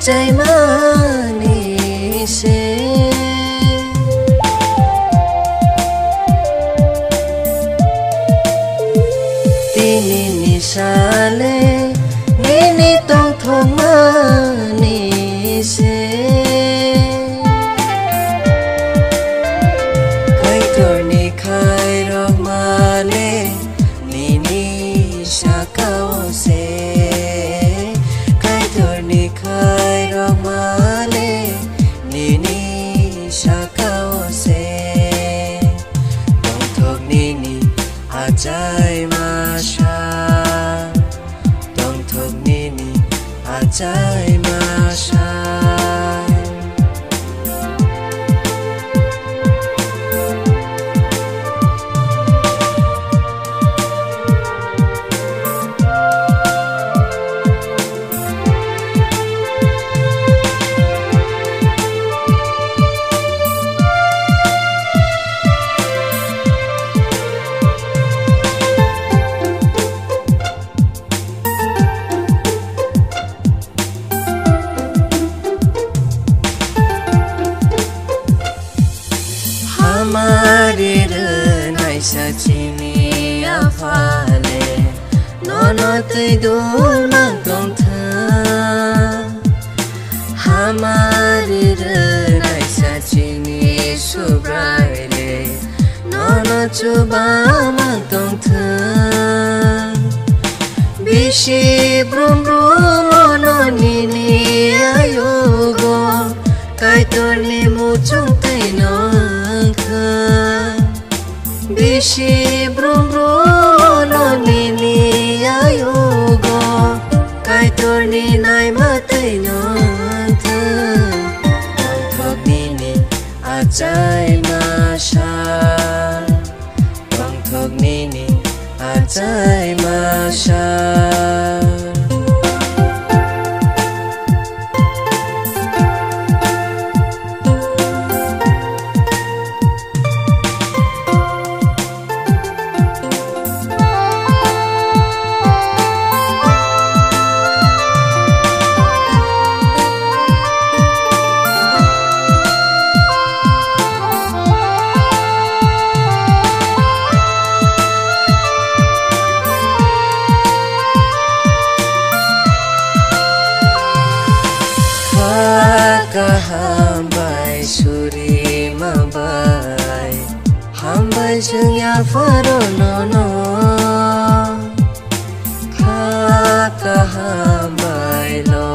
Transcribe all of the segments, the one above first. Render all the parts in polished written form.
आजैमा निसे तिनी निसाले निनी तोङथोङमा निसे खैथोरनि खैरमाले निनी साकावसे खैथोरनि खैरमाले निनी साकावसे तोङथोक निनी आजैमा tongthok nini ajai masai Hamari renai sachini afale nono tei dul mangtong tha Hamari renai sachini subraile nono chuba mangtong tha Bishi brum brum ono nini ayogo kaitorni muchung tei no Bishi brum brum no nini ayogo kaitorni nai matai no tongthok nini ajai masha tongthok nini ajai masha Hambai suri mabai hambai jengya faro nono kaka hambai lo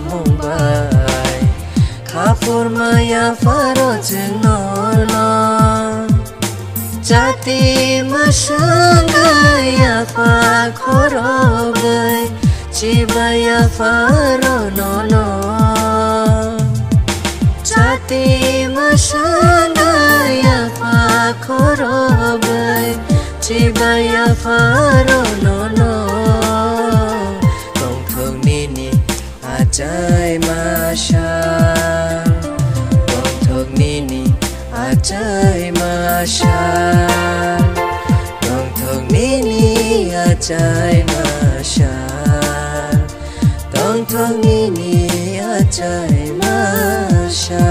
mumbai kafur maya faro jenono jati masangaya fa khorogai chibaya faro nono Jati masangaya fa khorogai chibaya faro nono tongthok nini ajai masha tongthok nini ajai masha tongthok nini ajai masha tongthok nini ajai masha